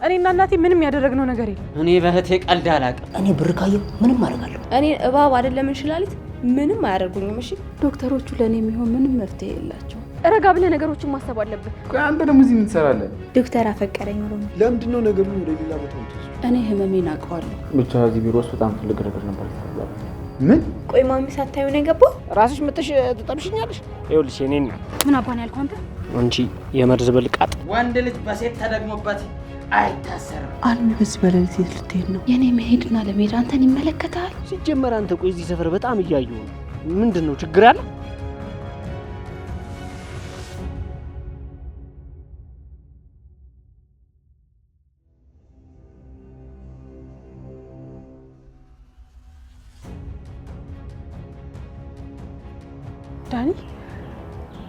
እኔና እናቴ ምንም ያደረግነው ነገር የለም። እኔ በህቴ ቀልድ አላውቅም። እኔ ብር ካየሁ ምንም አደርጋለሁ። እኔ እባብ አይደለም እንሽላሊት ምንም አያደርጉኝም። እሺ ዶክተሮቹ ለኔ የሚሆን ምንም መፍትሄ የላቸው። ረጋ ብለህ ነገሮችን ማሰብ አለብህ። ቆይ አንተ ደግሞ እዚህ ምን ትሰራለህ? ዶክተር አፈቀረኝ ነው። ለምንድን ነው ነገሩን ወደ ሌላ ቦታ ወጥተሽ? እኔ ህመሜን አውቀዋለሁ። ብቻ እዚህ ቢሮ ውስጥ በጣም ትልቅ ነገር ነበር የተፈጠረው። ምን? ቆይ ማሚ ሳታዩ ነው የገባው? ራስሽ መጥተሽ ትጠብሽኛለሽ? ይኸውልሽ የኔና ምን አባን ያልከው አንተ? አንቺ የመርዝ ብልቃጥ። ወንድ ልጅ በሴት ተደግሞበት አይታሰርም። አልሚ በዚህ በሌሊት የት ልትሄድ ነው? የኔ መሄድና ለመሄድ አንተን ይመለከታል? ሲጀመር አንተ ቆይ እዚህ ሰፈር በጣም እያየሁ ነው። ምንድን ነው ችግር አለ? ዳኒ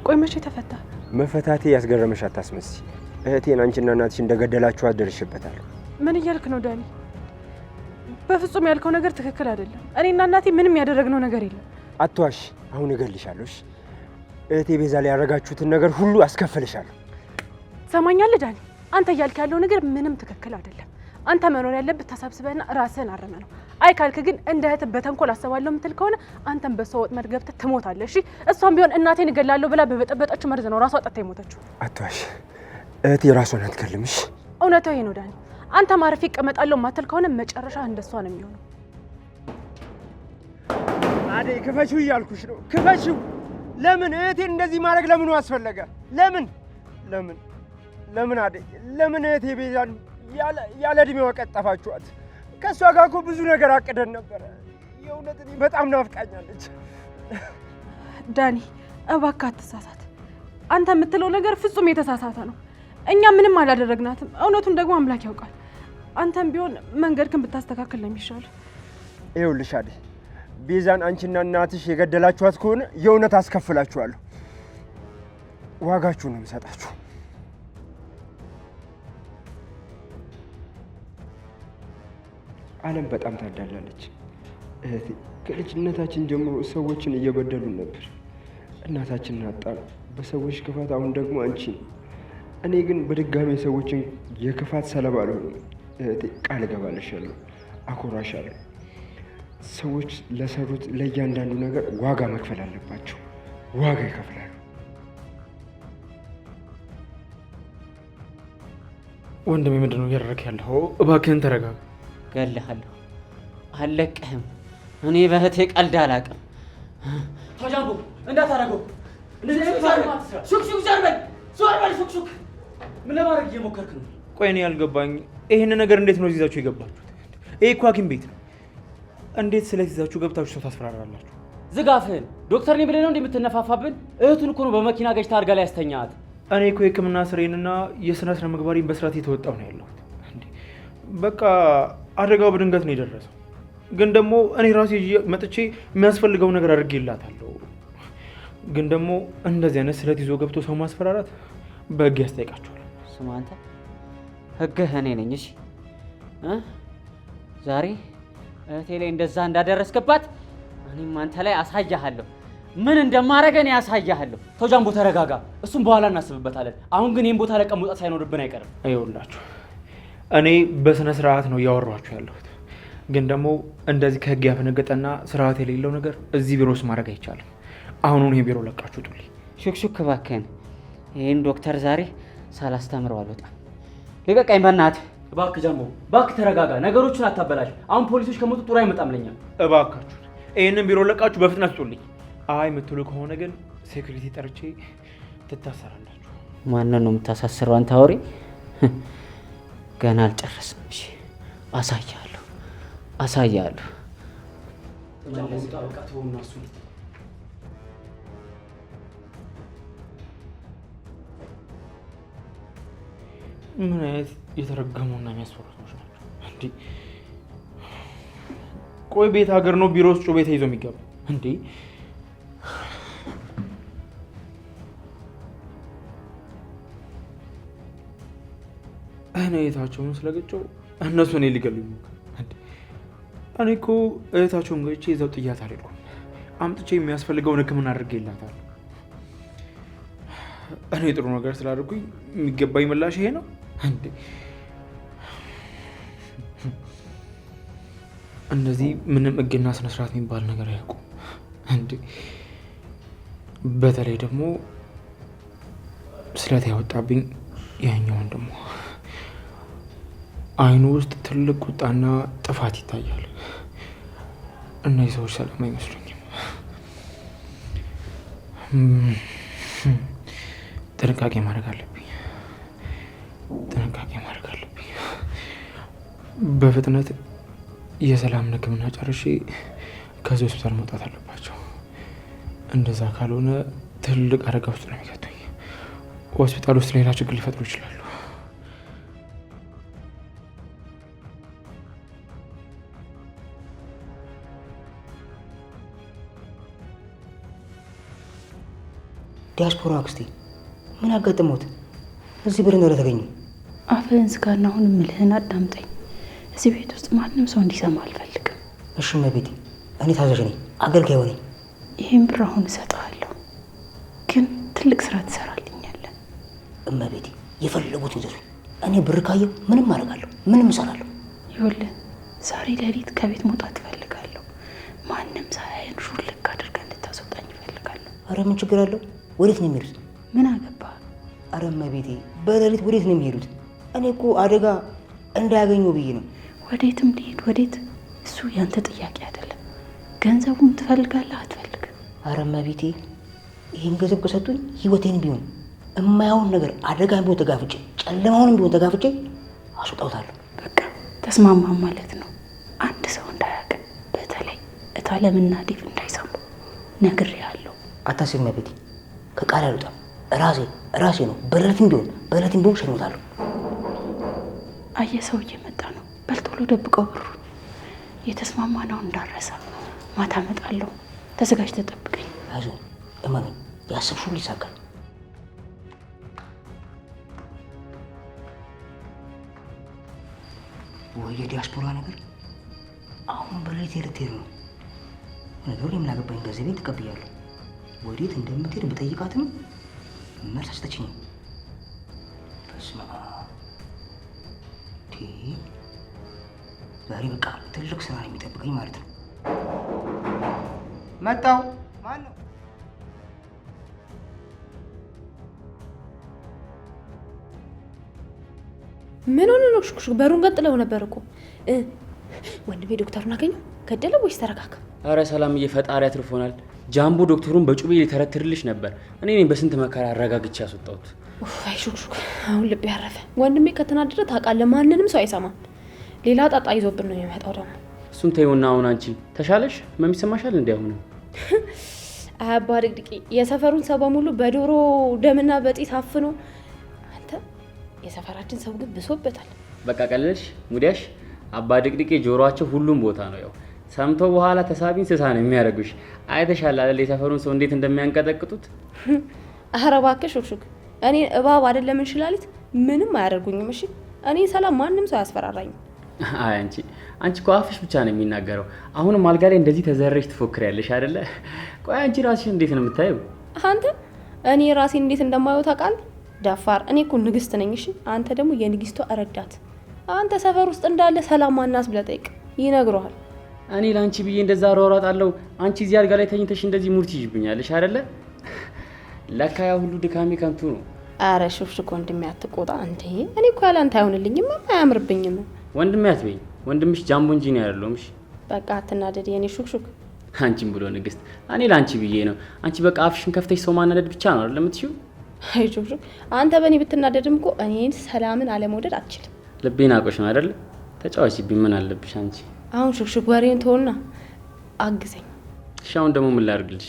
ቆይ መቼ ተፈታ? መፈታቴ ያስገረመሽ አታስመስይ። እህቴን አንቺና እናትሽ እንደገደላችሁ አደርሽበታል። ምን እያልክ ነው ዳኒ? በፍጹም ያልከው ነገር ትክክል አይደለም። እኔና እናቴ ምንም ያደረግነው ነገር የለም። አትዋሽ። አሁን እገልሻለሁ። እህቴ ቤዛ ላይ ያደረጋችሁትን ነገር ሁሉ አስከፍልሻለሁ። ሰማኛለህ ዳኒ? አንተ እያልክ ያለው ነገር ምንም ትክክል አይደለም። አንተ መኖር ያለብህ ተሰብስበህና ራስህን አረመ ነው። አይ ካልክ ግን እንደ እህት በተንኮል አሰባለሁ የምትል ከሆነ አንተም በሰው ወጥመድ ገብተህ ትሞታለህ። እሺ እሷም ቢሆን እናቴን እገላለሁ ብላ በበጠበጠችው መርዝ ነው ራሷ ጠጥታ የሞተችው። አትዋሽ። እህቴ ራሷን አትገልምሽ። እውነታው ይሄ ነው ዳኒ። አንተ ማረፍ ይቀመጣለሁ ማተል ከሆነ መጨረሻ እንደሷ ነው የሚሆነው። አዴ ክፈሽው እያልኩሽ ነው። ክፈሽው። ለምን እህቴን እንደዚህ ማድረግ ለምኑ አስፈለገ? ለምን አዴ? ለምን እህቴ ቤዛን ያለ እድሜዋ ቀጠፋችኋት? ከእሷ ጋር እኮ ብዙ ነገር አቅደን ነበረ። የእውነት እኔ በጣም ናፍቃኛለች። ዳኒ እባክህ አትሳሳት። አንተ የምትለው ነገር ፍጹም የተሳሳተ ነው። እኛ ምንም አላደረግናትም። እውነቱን ደግሞ አምላክ ያውቃል። አንተም ቢሆን መንገድክን ብታስተካክል ነው የሚሻለው። ይኸውልሽ አዴ፣ ቤዛን አንቺና እናትሽ የገደላችኋት ከሆነ የእውነት አስከፍላችኋለሁ። ዋጋችሁን ነው የምሰጣችሁ። ዓለም በጣም ታዳላለች። እህቴ ከልጅነታችን ጀምሮ ሰዎችን እየበደሉን ነበር። እናታችንን አጣን በሰዎች ክፋት። አሁን ደግሞ አንቺ። እኔ ግን በድጋሚ ሰዎችን የክፋት ሰለባ አልሆንም። እህቴ ቃል እገባልሻለሁ፣ አኮራሻለሁ። ሰዎች ለሰሩት ለእያንዳንዱ ነገር ዋጋ መክፈል አለባቸው። ዋጋ ይከፍላሉ። ወንድሜ ምንድን ነው እያደረግህ ያለኸው? እባክህን ተረጋጋ። እገልሃለሁ፣ አልለቅህም። እኔ በእህቴ ቀልድ አላውቅም። ታጃምቦ እንዳታረገው። እንደዚህ ሹክ ዛርበል ሹክ ምን ለማድረግ እየሞከርክ ነው? ቆይ እኔ ያልገባኝ ይሄን ነገር እንዴት ነው ይዛችሁ የገባችሁት? ይሄ እኮ ሐኪም ቤት ነው። እንዴት ስለዚህ ገብታችሁ ሰው ታስፈራራላችሁ? ዝጋፍህን። ዶክተር ነኝ ብለህ ነው እንደምትነፋፋብን? እህቱን እኮ ነው በመኪና ገጭታ አድርጋ ላይ ያስተኛት። እኔ እኮ የሕክምና ስሬንና የስነ ምግባሬን በስርዓት የተወጣው ነው ያለሁት። በቃ አደጋው በድንገት ነው የደረሰው። ግን ደግሞ እኔ ራሴ መጥቼ የሚያስፈልገው ነገር አድርጌላታለሁ። ግን ደግሞ እንደዚህ አይነት ስለት ይዞ ገብቶ ሰው ማስፈራራት በህግ ያስጠይቃቸዋል። ስማ አንተ፣ ህግህ እኔ ነኝ። እሺ ዛሬ እህቴ ላይ እንደዛ እንዳደረስክባት እኔም አንተ ላይ አሳያለሁ። ምን እንደማረገ እኔ አሳያለሁ። ተጃምቦ ተረጋጋ፣ እሱም በኋላ እናስብበታለን። አሁን ግን ይህን ቦታ ለቀን መውጣት ሳይኖርብን አይቀርም። ይኸውላችሁ እኔ በስነ ስርዓት ነው እያወራችሁ ያለሁት። ግን ደግሞ እንደዚህ ከህግ ያፈነገጠና ስርዓት የሌለው ነገር እዚህ ቢሮ ውስጥ ማድረግ አይቻልም። አሁኑን ይሄ ቢሮ ለቃችሁ ጡልኝ። ሹክሹክ እባክህን። ይህን ዶክተር ዛሬ ሳላስተምረው አልወጣም። ልቀቀኝ በእናትህ። እባክህ ጃምቦ፣ እባክህ ተረጋጋ። ነገሮችን አታበላሽ። አሁን ፖሊሶች ከመጡ ጥሩ አይመጣም ለኛ። እባካችሁ ይህንን ቢሮ ለቃችሁ በፍጥነት ጡልኝ። አይ የምትሉ ከሆነ ግን ሴኩሪቲ ጠርቼ ትታሰራላችሁ። ማንን ነው የምታሳስረው አንተ አውሬ? ገና አልጨረስንም። እሺ አሳያለሁ። ምን አይነት የተረገሙና የሚያስፈሩ ሰዎች ናቸው እንዴ? ቆይ ቤት ሀገር ነው ቢሮ ውስጥ ጩቤ ተይዞ የሚገባ እንዴ? እኔ እህታቸውን ስለገጨው እነሱ እኔ ሊገሉኝ ሞከሩ። እኔ እኮ እህታቸውን ገጭቼ ይዘው ጥያት አልሄድኩም። አምጥቼ የሚያስፈልገውን ሕክምና አድርጌላታለሁ። እኔ ጥሩ ነገር ስላደረኩኝ የሚገባኝ ምላሽ ይሄ ነው እንዴ? እነዚህ ምንም ሕግና ስነ ስርዓት የሚባል ነገር አያውቁም እንዴ። በተለይ ደግሞ ስለት ያወጣብኝ ያኛውን ደግሞ አይኑ ውስጥ ትልቅ ቁጣና ጥፋት ይታያል። እነዚህ ሰዎች ሰላም አይመስሉኝም። ጥንቃቄ ማድረግ አለብኝ። በፍጥነት የሰላም ሕክምና ጨርሼ ከዚህ ሆስፒታል መውጣት አለባቸው። እንደዛ ካልሆነ ትልቅ አደጋ ውስጥ ነው የሚከቱኝ። ሆስፒታል ውስጥ ሌላ ችግር ሊፈጥሩ ይችላሉ። ዲያስፖራ አክስቴ ምን አጋጥሞት እዚህ ብር ነው ተገኘ? አፍህን ዝጋና አሁን እምልህን አዳምጠኝ። እዚህ ቤት ውስጥ ማንም ሰው እንዲሰማ አልፈልግም። እሺ እመቤቴ፣ እኔ ታዛዥ ነኝ፣ አገልጋይ ነኝ። ይህን ብር አሁን እሰጥሃለሁ፣ ግን ትልቅ ስራ ትሰራልኛለህ። እመቤቴ፣ የፈለጉት ይዘዙ። እኔ ብር ካየሁ ምንም አደርጋለሁ፣ ምንም እሰራለሁ። ይኸውልህ ዛሬ ሌሊት ከቤት መውጣት እፈልጋለሁ። ማንም ሳያየን ሹልክ አድርገን እንድታስወጣኝ እፈልጋለሁ። አረ ምን ችግር አለው? ወዴት ነው የሚሄዱት? ምን አገባ? አረ እመቤቴ፣ በሌሊት ወዴት ነው የሚሄዱት? እኔ እኮ አደጋ እንዳያገኘው ብዬ ነው። ወዴትም ልሄድ ወዴት፣ እሱ ያንተ ጥያቄ አይደለም። ገንዘቡን ትፈልጋለህ አትፈልግም? አረ እመቤቴ፣ ይህን ገንዘብ ከሰጡኝ ህይወቴን ቢሆን የማያውን ነገር አደጋን ቢሆን ተጋፍጬ ጨለማውንም ቢሆን ተጋፍጬ አስወጣውታለሁ። በቃ ተስማማን ማለት ነው። አንድ ሰው እንዳያውቅ፣ በተለይ እታለምና ዴቭ እንዳይሰሙ ነግሬሃለሁ። አታስቢ እመቤቴ፣ ከቃል አልወጣም። ራሴ ነው በሌሊትም ቢሆን ሸኝታለሁ። አየህ ሰው እየመጣ ነው። በልቶሎ ደብቀው ብሩን። የተስማማነው እንዳረሳ ማታ እመጣለሁ። ተዘጋጅተህ ጠብቀኝ። አይዞህ እመኑኝ፣ ያሰብሽው ይሳካል። ወይ የዲያስፖራ ነገር አሁን በሌሊት ልትሄድ ነው። ነገሩ የምን አገባኝ? ገንዘቤን ተቀብያለሁ። ወዴት እንደምትሄድ ብጠይቃትም መልስ አልሰጠችኝም። በስመ አብ። ዛሬ በቃ ትልቅ ስራ ነው የሚጠብቀኝ ማለት ነው። መጣው። ማን ነው? ምን ሆነ ነው? ሽኩሽ በሩን ቀጥለው ነበር እኮ ወንድሜ። ዶክተሩን አገኘው? ገደለ ወይስ ተረጋጋ? አረ ሰላምዬ፣ ፈጣሪ አትርፎናል። ጃምቦ ዶክተሩን በጩቤ ሊተረትርልሽ ነበር። እኔ በስንት መከራ አረጋግቼ ያስወጣሁት። አይ ሹክሹክ፣ አሁን ልብ ያረፈ። ወንድሜ ከተናደደ ታውቃለህ፣ ማንንም ሰው አይሰማም። ሌላ ጣጣ ይዞብን ነው የሚመጣው ደግሞ። እሱን ተይውና አሁን አንቺ ተሻለሽ? ህመም ይሰማሻል እንዴ? አሁን አባ ድቅድቂ የሰፈሩን ሰው በሙሉ በዶሮ ደምና በጢስ አፍኖ፣ አንተ የሰፈራችን ሰው ግን ብሶበታል። በቃ ቀለልሽ ሙዲያሽ። አባ ድቅድቂ ጆሮአቸው ሁሉም ቦታ ነው። ያው ሰምተው በኋላ ተሳቢን ስሳ ነው የሚያደርጉሽ። አይተሻል አይደል የሰፈሩን ሰው እንዴት እንደሚያንቀጠቅጡት። ኧረ እባክሽ ሹክሹክ፣ እኔ እባብ አይደለም እንሽላሊት ምንም አያደርጉኝም። እሺ እኔ ሰላም ማንም ሰው አያስፈራራኝም። አይ አንቺ እኮ አፍሽ ብቻ ነው የሚናገረው። አሁንም አልጋ ላይ እንደዚህ ተዘረሽ ትፎክሪያለሽ አይደለ? ቆይ አንቺ ራስሽ እንዴት ነው የምታየው? አንተ እኔ ራሴን እንዴት እንደማየው ታውቃለህ? ደፋር። እኔ እኮ ንግስት ነኝ። እሺ አንተ ደግሞ የንግስቷ ረዳት። አንተ ሰፈር ውስጥ እንዳለ ሰላም ማናስ ብለህ ጠይቅ፣ ይነግረዋል። እኔ ላንቺ ብዬ እንደዛ አሯሯጣለሁ። አንቺ እዚህ አልጋ ላይ ተኝተሽ እንደዚህ ሙርት ይይብኛለሽ አይደለ? ለካ ያ ሁሉ ድካሜ ከንቱ ነው። አረ ሹክሹክ ወንድሜ አትቆጣ እንዴ። እኔ እኮ ያለ አንተ አይሆንልኝም፣ አያምርብኝም። ወንድሜ አትበይኝ። ወንድምሽ ጃምቦ እንጂ ነው ያለውም። እሺ በቃ አትናደድ የኔ ሹክሹክ። አንቺም ብሎ ንግስት፣ እኔ ላንቺ ብዬ ነው። አንቺ በቃ አፍሽን ከፍተሽ ሰው ማናደድ ብቻ ነው አይደል የምትሽው? አይ ሹክሹክ፣ አንተ በእኔ ብትናደድም እኮ እኔን ሰላምን አለመውደድ አትችልም። ልቤን አውቆሽ ነው አይደል? ተጫዋችብኝ። ምን አለብሽ አንቺ? አሁን ሹክሹክ ወሬን ተውና አግዘኝ። እሺ አሁን ደግሞ ምን ላድርግልሽ?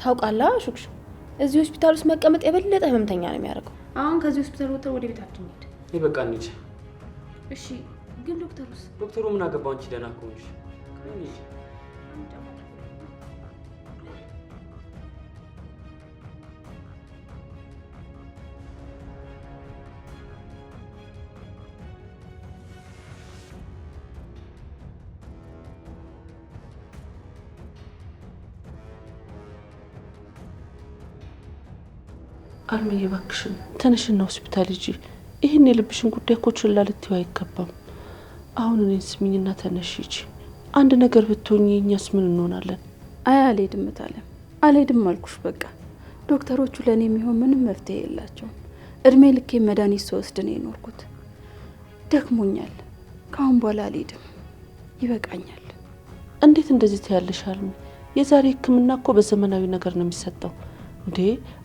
ታውቃለህ ሹክሹክ፣ እዚህ ሆስፒታል ውስጥ መቀመጥ የበለጠ ህመምተኛ ነው የሚያደርገው። አሁን ከዚህ ሆስፒታል ወጥተን ወደ ቤታችን እንሂድ። ይሄ በቃ እንሂድ። እሺ ግን ዶክተሩስ? ዶክተሩ ምን አገባው? አንቺ ደህና ከሆንሽ አልምዬ እባክሽን ተነሽና ሆስፒታል ሂጂ። ይህን የልብሽን ጉዳይ እኮ ችላ ልትይው አይገባም። አሁን እኔን ስሚኝና ተነሽ ሂጂ። አንድ ነገር ብትሆኚ እኛስ ምን እንሆናለን? አይ አልሄድም እታለም፣ አልሄድም አልኩሽ። በቃ ዶክተሮቹ ለእኔ የሚሆን ምንም መፍትሄ የላቸውም። እድሜ ልኬ መድኃኒት ስወስድ ነው የኖርኩት። ደክሞኛል። ከአሁን በኋላ አልሄድም፣ ይበቃኛል። እንዴት እንደዚህ ትያለሽ አልሚ? የዛሬ ሕክምና እኮ በዘመናዊ ነገር ነው የሚሰጠው እንዴ።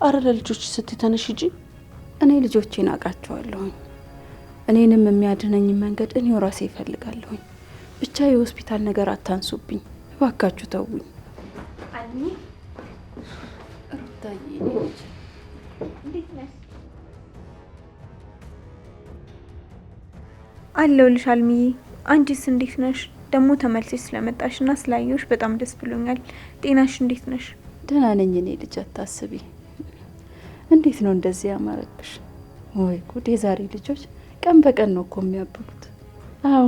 አረ ለልጆች ስትይ ተነሽ ሂጂ። እኔ ልጆቼን አውቃቸዋለሁኝ። እኔንም የሚያድነኝ መንገድ እኔው ራሴ እፈልጋለሁኝ። ብቻ የሆስፒታል ነገር አታንሱብኝ እባካችሁ፣ ተውኝ። አልሚ ሩታዬ እንዴት ነሽ? አለሁልሽ አልሚዬ። አንቺስ እንዴት ነሽ? ደግሞ ተመልሰሽ ስለመጣሽና ስላየሁሽ በጣም ደስ ብሎኛል። ጤናሽ እንዴት ነሽ? ደህና ነኝ እኔ ልጅ፣ አታስቢ። እንዴት ነው እንደዚህ ያማረብሽ? ወይ ጉድ! የዛሬ ልጆች ቀን በቀን ነው እኮ የሚያብቡት። አዎ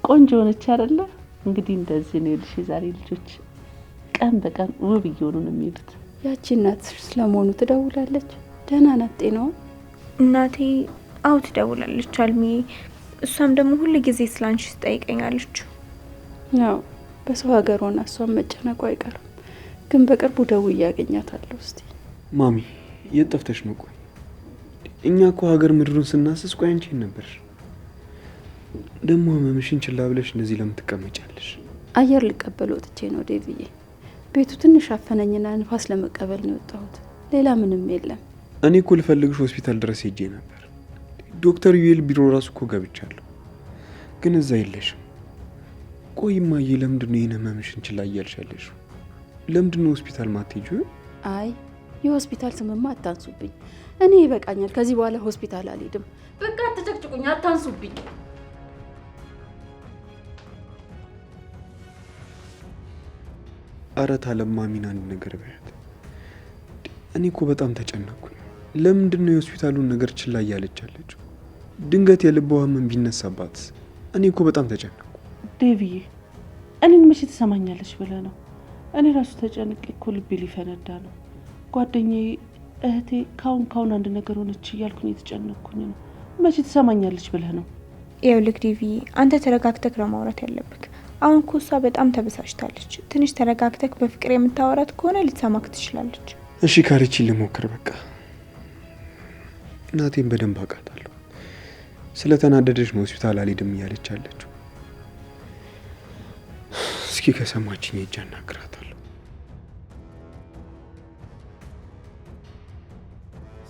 ቆንጆ ሆነች አይደለ? እንግዲህ እንደዚህ ነው ልሽ። የዛሬ ልጆች ቀን በቀን ውብ እየሆኑ ነው የሚሄዱት። ያቺ እናትሽ ስለመሆኑ ትደውላለች? ደህና ናት ጤናዋ? እናቴ አዎ ትደውላለች አልሚዬ። እሷም ደግሞ ሁሉ ጊዜ ስላንቺ ትጠይቀኛለች። ያው በሰው ሀገር ሆና እሷም መጨነቁ አይቀርም። ግን በቅርቡ ደውዬ ያገኛታለሁ። እስቲ ማሚ የት ጠፍተሽ ነው? ቆይ እኛ እኮ ሀገር ምድሩን ስናስስ ቆይ አንቺን ነበር። ደግሞ ህመምሽን ችላ ብለሽ እንደዚህ ለምን ትቀመጫለሽ? አየር ልቀበል ወጥቼ ነው ዴቪዬ። ቤቱ ትንሽ አፈነኝና ንፋስ ለመቀበል ነው የወጣሁት። ሌላ ምንም የለም። እኔ እኮ ልፈልግሽ ሆስፒታል ድረስ ሄጄ ነበር። ዶክተር ዩኤል ቢሮ ራሱ እኮ ገብቻለሁ፣ ግን እዛ የለሽም። ቆይ እማዬ ለምንድን ነው ይህን ህመምሽን ችላ እያልሻለሽ? ለምንድን ነው ሆስፒታል ማትሄጂው? አይ የሆስፒታል ስምማ አታንሱብኝ። እኔ ይበቃኛል። ከዚህ በኋላ ሆስፒታል አልሄድም። በቃ አትጨቅጭቁኝ፣ አታንሱብኝ። አረ ታለም ማሚን አንድ ነገር በያት። እኔ እኮ በጣም ተጨነቅኩኝ። ለምንድን ነው የሆስፒታሉን ነገር ችላ እያለቻለችው? ድንገት የልቧ ህመም ቢነሳባት? እኔ እኮ በጣም ተጨነቅኩ። ዴቪዬ እኔን መቼ ትሰማኛለች ብለህ ነው? እኔ ራሱ ተጨንቄ እኮ ልቤ ሊፈነዳ ነው። ጓደኛዬ እህቴ ካሁን አንድ ነገር ሆነች እያልኩኝ የተጨነቅኩኝ ነው። መቼ ትሰማኛለች ብለህ ነው? ይኸውልህ ዴቪዬ፣ አንተ ተረጋግተህ ነው ማውራት ያለብህ። አሁን እኮ እሷ በጣም ተበሳጭታለች። ትንሽ ተረጋግተህ በፍቅር የምታወራት ከሆነ ልትሰማክ ትችላለች። እሺ ካለችኝ ልሞክር። በቃ እናቴን በደንብ አውቃታለሁ። ስለተናደደች ነው ሆስፒታል አልሄድም እያለች አለችው። እስኪ ከሰማችኝ ሄጄ አናግራታለሁ።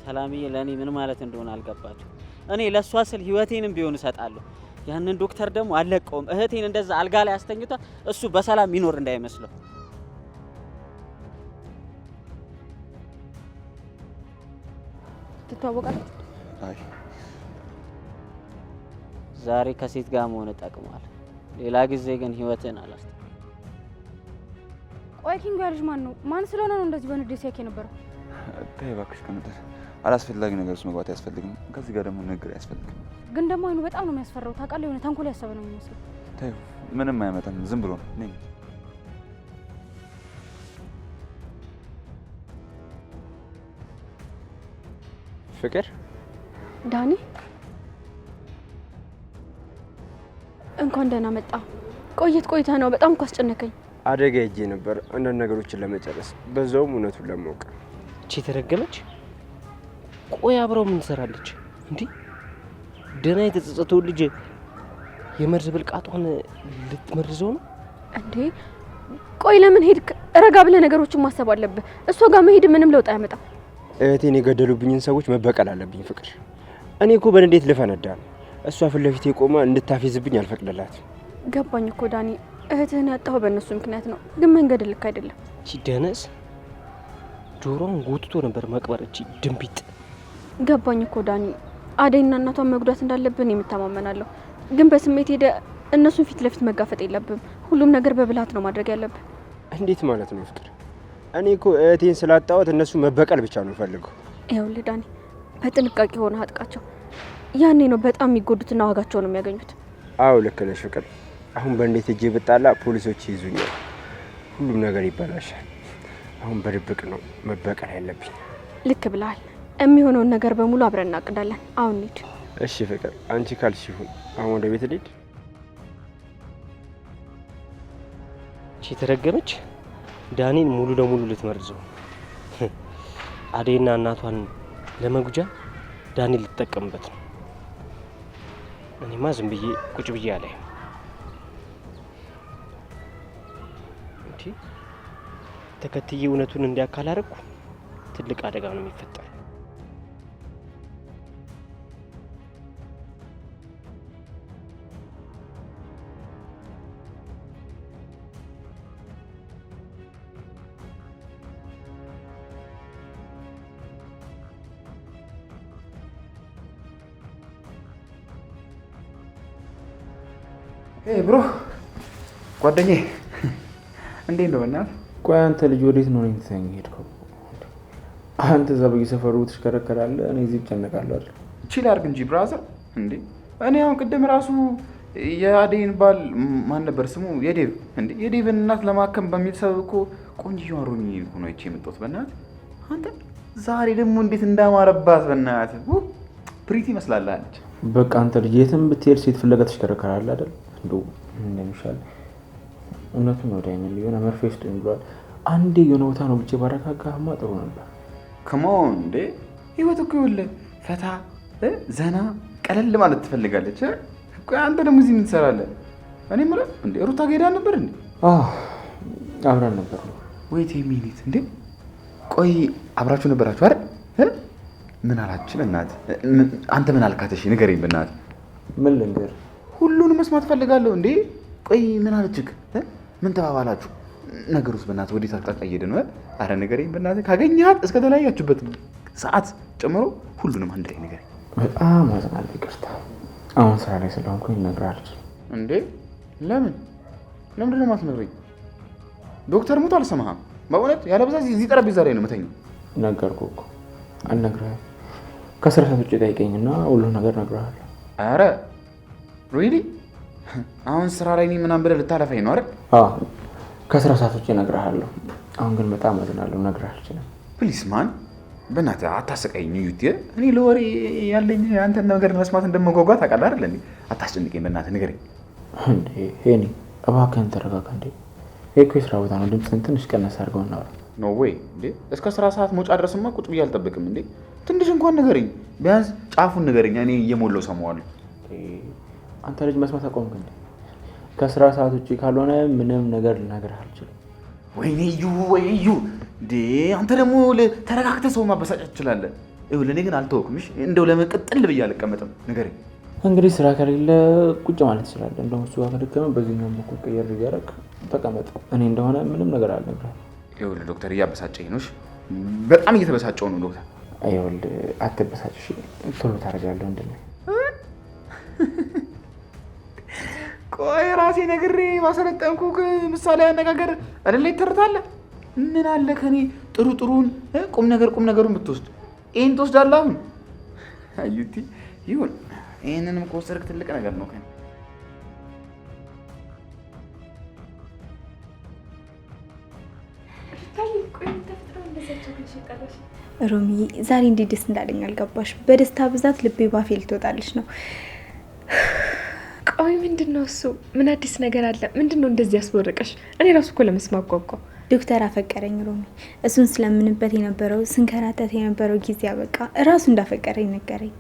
ሰላምዬ ለእኔ ምን ማለት እንደሆነ አልገባችሁ። እኔ ለእሷ ስል ህይወቴንም ቢሆን እሰጣለሁ። ያንን ዶክተር ደግሞ አልለቀውም። እህቴን እንደዛ አልጋ ላይ አስተኝቷል። እሱ በሰላም ሚኖር እንዳይመስለው። ትተዋወቃለች? አይ ዛሬ ከሴት ጋር መሆን ጠቅሟል። ሌላ ጊዜ ግን ህይወትን አላስተ ቆይ ኪንግ ያልሽ ማን ነው? ማን ስለሆነ ነው እንደዚህ በንዴት ሲያክ የነበረው? ተይ እባክሽ ከመጣሽ አላስፈላጊ ነገር ውስጥ መግባት አያስፈልግም። ከዚህ ጋር ደግሞ ንግግር አያስፈልግም። ግን ደግሞ አይኑ በጣም ነው የሚያስፈራው። ታውቃለህ፣ የሆነ ተንኮል ያሰበ ነው የሚመስለው። ተይ ምንም አያመጣም፣ ዝም ብሎ ነው። ነኝ ፍቅር ዳኒ እንኳን ደህና መጣ። ቆይታ ነው። በጣም እኮ አስጨነቀኝ። አደጋ ሄጄ ነበር አንዳንድ ነገሮችን ለመጨረስ፣ በዛውም እውነቱን ለማወቅ። እቺ ተረገመች። ቆይ አብረው ምን ትሰራለች እንዴ? ደህና የተጸጸተው ልጅ የመርዝ ብልቃጧን ልትመርዘው ነው እንዴ? ቆይ ለምን ሄድክ? ረጋ ብለህ ነገሮችን ማሰብ አለብህ። እሷ ጋር መሄድ ምንም ለውጥ አያመጣም። እህቴን የገደሉብኝን ሰዎች መበቀል አለብኝ ፍቅር። እኔ እኮ በንዴት ልፈነዳ ነው። እሷ ፊት ለፊቴ ቆማ እንድታፌዝብኝ አልፈቅድላትም። ገባኝ እኮ ዳኒ፣ እህትህን ያጣሁ በእነሱ ምክንያት ነው። ግን መንገድ ልክ አይደለም። እቺ ደነስ ጆሮን ጎትቶ ነበር መቅበር። እቺ ድንቢጥ። ገባኝ እኮ ዳኒ፣ አደይና እናቷን መጉዳት እንዳለብን የምተማመናለሁ። ግን በስሜት ሄደ እነሱን ፊት ለፊት መጋፈጥ የለብም። ሁሉም ነገር በብልሃት ነው ማድረግ ያለብን። እንዴት ማለት ነው ፍቅር? እኔ እኮ እህቴን ስላጣሁት እነሱ መበቀል ብቻ ነው ፈልገው። ይኸውልህ ዳኒ፣ በጥንቃቄ ሆነ አጥቃቸው። ያኔ ነው በጣም የሚጎዱትና ዋጋቸውን የሚያገኙት። አዎ ልክ ነሽ ፍቅር። አሁን በእንዴት እጄ ብጣላ ፖሊሶች ይይዙኛል፣ ሁሉም ነገር ይበላሻል። አሁን በድብቅ ነው መበቀል ያለብኝ። ልክ ብለሃል። የሚሆነውን ነገር በሙሉ አብረን እናቅዳለን። አሁን እንሂድ። እሺ ፍቅር፣ አንቺ ካልሽ ይሁን። አሁን ወደ ቤት ልሂድ። የተረገመች ዳኒን ሙሉ ለሙሉ ልትመርዘው አዴና እናቷን ለመጉጃ ዳኒ ልትጠቀምበት ነው። እኔማ ዝም ብዬ ቁጭ ብዬ አላይም። እንዴ ተከትዬ እውነቱን እንዲያካላረኩ ትልቅ አደጋ ነው የሚፈጠረው። ብሮ ጓደኛዬ እንዴት ነው በእናትህ? ቆይ አንተ ልጅ ወዴት ነው የምትተኝ ሄድከው? አንተ እዛ በየሰፈሩ ትሽከረከራለህ፣ እኔ እዚህ እጨነቃለሁ አይደል? ቺል አድርግ እንጂ ብራዘር። እንዴ እኔ አሁን ቅድም ራሱ የአዴን ባል ማን ነበር ስሙ? የዴቭ እንዴ የዴቭን እናት ለማከም በሚል ሰበብ እኮ ቆንጆዋ ሮሚ ሆኖ አይቼ የመጣሁት በእናትህ። አንተ ዛሬ ደግሞ እንዴት እንዳማረባት በእናትህ። ፕሪቲ መስላለች። በቃ አንተ ልጅ የትም ብትሄድ ሴት ፍለጋ ትሽከረከራለህ አይደል? እንደው እንደሚሻል እውነቱን ነው ዳይመንድ የሆነ መርፌ ስጡኝ ብሏል። አንዴ የሆነ ቦታ ነው ብቻ ባረጋጋህማ ጥሩ ነበር። ከሞን እንዴ ህይወት እኮ ይኸውልህ ፈታ ዘና ቀለል ማለት ትፈልጋለች። ቆይ አንተ ደግሞ እዚህ ምን ትሰራለህ? እኔ የምልህ እንዴ ሩታ ጋር ሄዳ ነበር እንዴ? አብረን ነበር ነው። ወይት ሚኒት እንዴ ቆይ አብራችሁ ነበራችሁ አይደል? ምን አላችሁ በእናትህ? አንተ ምን አልካት? እሺ ንገረኝ በእናትህ። ምን ልንገር? ሁሉንም መስማት ፈልጋለሁ። እንዴ ቆይ ምን አለችክ? ምን ተባባላችሁ? ነገሩስ በእናትህ ወዴት አቅጣጫ እየሄደ ነው? አረ ንገረኝ በእናትህ። ካገኘሃት እስከ ተለያያችሁበት ሰዓት ጨምሮ ሁሉንም አንድ ላይ ንገረኝ። በጣም አዝናለሁ፣ ይቅርታ። አሁን ስራ ላይ ስለሆንኩኝ እነግርሃለሁ። እንዴ ለምንድን ነው የማትነግረኝ? ዶክተር ሙት አልሰማህም? በእውነት ያለበዛ እዚህ ጠረጴዛ ላይ ነው የምተኛው። ነገርኩህ እኮ አልነግርህም። ከስራ ሰዓት ውጭ ጠይቀኝና ሁሉን ነገር እነግርሃለሁ። አረ ሪሊ አሁን ስራ ላይ ነኝ ምናምን ብለህ ልታለፈኝ ነው አይደል? ከስራ ሰዓት ውጭ እነግርሃለሁ። አሁን ግን በጣም አዝናለሁ፣ እነግርህ አልችልም። ፕሊስ ማን በእናትህ አታሰቃይኝ። ዩቲ እኔ ለወሬ ያለኝ አንተን ነገር መስማት እንደመጓጓት ታውቃለህ አይደል? እንዴ አታስጨንቀኝ በእናትህ ንገረኝ። እንዴ ሄኒ እባክህን ተረጋጋ። እንዴ ይሄ እኮ የስራ ቦታ ነው። ድምፅህን ትንሽ ቀነስ አድርገው እናውራ። ኖ ዌይ እንዴ እስከ ስራ ሰዓት መውጫ ድረስማ ቁጭ ብዬ አልጠብቅም። እንዴ ትንሽ እንኳን ንገረኝ፣ ቢያንስ ጫፉን ንገረኝ። እኔ እየሞላው ሰማዋለሁ። አንተ ልጅ መስማት አቆምክ እንዴ? ከስራ ሰዓት ውጭ ካልሆነ ምንም ነገር ልነግርህ አልችልም። ወይኔ እዩ እንዴ አንተ ደግሞ ተረጋግተህ ሰው ማበሳጨት ትችላለህ። ይኸውልህ እኔ ግን አልተወኩም። እሺ እንደው ለምን ቅጥል ብዬ አልቀመጥም? ንገረኝ። እንግዲህ ስራ ከሌለ ቁጭ ማለት ትችላለህ። እንደውም እሱ ጋር ከደከመ በዚህኛው በኩል ቀየር እያደረግ ተቀመጥ። እኔ እንደሆነ ምንም ነገር አልነግርህም። ይኸውልህ ዶክተር እያበሳጨኝ ነው። በጣም እየተበሳጨው ነው ዶክተር። ይኸውልህ አትበሳጭ፣ ቶሎ ታደርጋለህ። ምንድን ነው ቆይ ራሴ ነግሬ ማሰለጠንኩህ ምሳሌ አነጋገር አይደለ ይተርታለህ? ምን አለ ከኔ ጥሩን ቁም ነገሩን ብትወስድ ይሄን ትወስዳለህ። አሁን አዩቲ ይሁን ይሄንንም ከወሰድክ ትልቅ ነገር ነው። ከኔ ሮሚ ዛሬ እንዴት ደስ እንዳለኝ አልገባሽ። በደስታ ብዛት ልቤ ባፌ ልትወጣለች ነው። ቆይ ምንድነው እሱ? ምን አዲስ ነገር አለ? ምንድነው እንደዚህ ያስወረቀሽ? እኔ ራሱ እኮ ለመስማት ጓጓሁ። ዶክተር አፈቀረኝ ሮሚ። እሱን ስለምንበት የነበረው ስንከራተት የነበረው ጊዜ አበቃ። እራሱ እንዳፈቀረኝ ነገረኝ።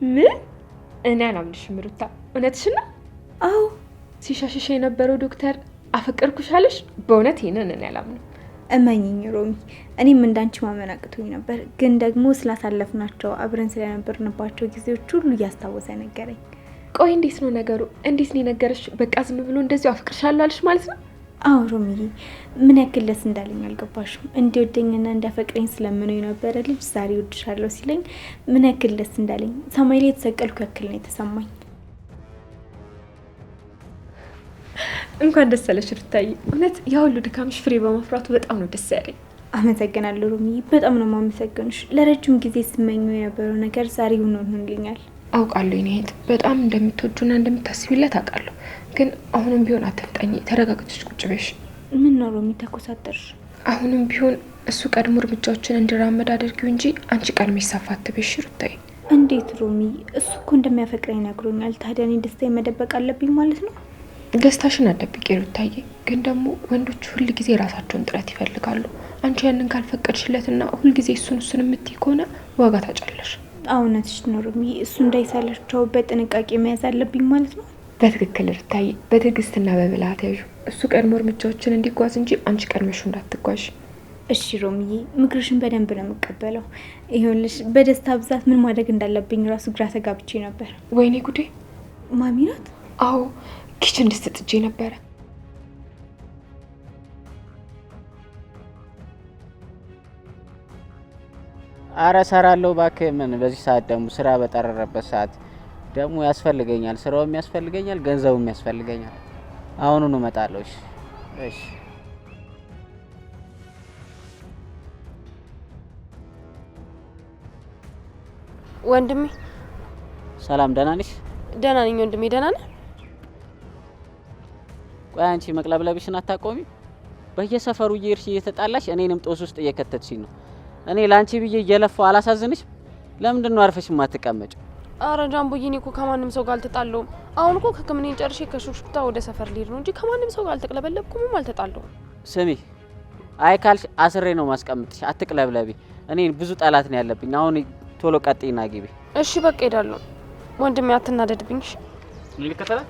ምን? እኔ አላምንሽም ሩታ፣ እውነትሽን ነው? አዎ። ሲሻሽሽ የነበረው ዶክተር አፈቀርኩሽ አለሽ? በእውነት ይሄንን እኔ አላምንም። እመኝኝ ሮሚ፣ እኔም እንዳንቺ ማመን አቅቶኝ ነበር፣ ግን ደግሞ ስላሳለፍናቸው አብረን ስለነበርንባቸው ጊዜዎች ሁሉ እያስታወሰ ነገረኝ። ቆይ እንዴት ነው ነገሩ? እንዴት ነው የነገረሽ? በቃ ዝም ብሎ እንደዚሁ አፍቅርሻለሁ አለሽ ማለት ነው? አዎ ሮሚዬ፣ ምን ያክል ደስ እንዳለኝ አልገባሽም። እንዲወደኝና እንዲያፈቅረኝ ስለምነው የነበረ ልጅ ዛሬ እወድሻለሁ ሲለኝ ምን ያክል ደስ እንዳለኝ ሰማይ ላይ የተሰቀልኩ ያክል ነው የተሰማኝ። እንኳን ደስ አለሽ ሩታዬ። እውነት ያ ሁሉ ድካምሽ ፍሬ በማፍራቱ በጣም ነው ደስ ያለኝ። አመሰግናለሁ ሮሚዬ፣ በጣም ነው የማመሰግንሽ። ለረጅም ጊዜ ስመኘው የነበረው ነገር ዛሬ ሆኖልኛል። አውቃለሁ የኔ እህት፣ በጣም እንደምትወጁና እንደምታስቢለት አውቃለሁ። ግን አሁንም ቢሆን አትፍጠኝ፣ ተረጋግተሽ ቁጭ በሽ። ምን ነው ሮሚ ተኮሳተርሽ? አሁንም ቢሆን እሱ ቀድሞ እርምጃዎችን እንዲራመድ አድርጊው እንጂ አንቺ ቀድመሽ ሳፋት በሽ ሩታዬ። እንዴት ሮሚ? እሱ እኮ እንደሚያፈቅረኝ ነግሮኛል። ታዲያ እኔ ደስታዬን መደበቅ አለብኝ ማለት ነው? ደስታሽን አትደብቂ ሩታዬ። ግን ደግሞ ወንዶች ሁል ጊዜ የራሳቸውን ጥረት ይፈልጋሉ። አንቺ ያንን ካልፈቀድሽለትና ሁል ጊዜ እሱን የምትይ ከሆነ ዋጋ ታጫለሽ። እውነትሽ ነው ሩምዬ። እሱ እንዳይሳላቸው በጥንቃቄ መያዝ አለብኝ ማለት ነው። በትክክል ሩታዬ፣ በትዕግስትና በብልሃት ያዡ። እሱ ቀድሞ እርምጃዎችን እንዲጓዝ እንጂ አንቺ ቀድመሽ እንዳትጓዥ። እሺ ሮምዬ፣ ምክርሽን በደንብ ነው የምቀበለው። ይኸውልሽ በደስታ ብዛት ምን ማድረግ እንዳለብኝ ራሱ ግራ ተጋብቼ ነበር። ወይኔ ጉዴ! ማሚ ናት? አዎ፣ ኪችን ድስት ጥጄ ነበረ። አረ ሰራለሁ እባክህ። ምን በዚህ ሰዓት ደግሞ ስራ በጠረረበት ሰዓት ደግሞ ያስፈልገኛል፣ ስራውም ያስፈልገኛል፣ ገንዘቡም ያስፈልገኛል። አሁኑኑ እመጣለሁ። እሺ እሺ። ወንድሜ ሰላም፣ ደህና ነሽ? ደህና ነኝ ወንድሜ። ደህና ነህ? ቆይ አንቺ መቅለብለብሽን አታቆሚ? በየሰፈሩ እየሄድሽ እየተጣላሽ እኔንም ጦስ ውስጥ እየከተትሽኝ ነው። እኔ ላንቺ ብዬ እየለፋው አላሳዝንሽ? ለምንድን ነው አርፈሽ የማትቀመጭ? አረ ጃምቦዬ፣ እኔ እኮ ከማንም ሰው ጋር አልተጣለሁም። አሁን እኮ ከሕክምናዬን ጨርሼ ከሹክሹክታ ወደ ሰፈር ልሄድ ነው እንጂ ከማንም ሰው ጋር አልተቅለበለብኩም፣ አልተጣለሁም። ስሚ፣ አይ ካልሽ አስሬ ነው ማስቀምጥሽ። አትቅለብለቢ። እኔ ብዙ ጠላት ነው ያለብኝ። አሁን ቶሎ ቀጥይና ግቢ። እሺ በቃ ሄዳለሁ። ወንድሜ አትናደድብኝ። እሺ ልከተላት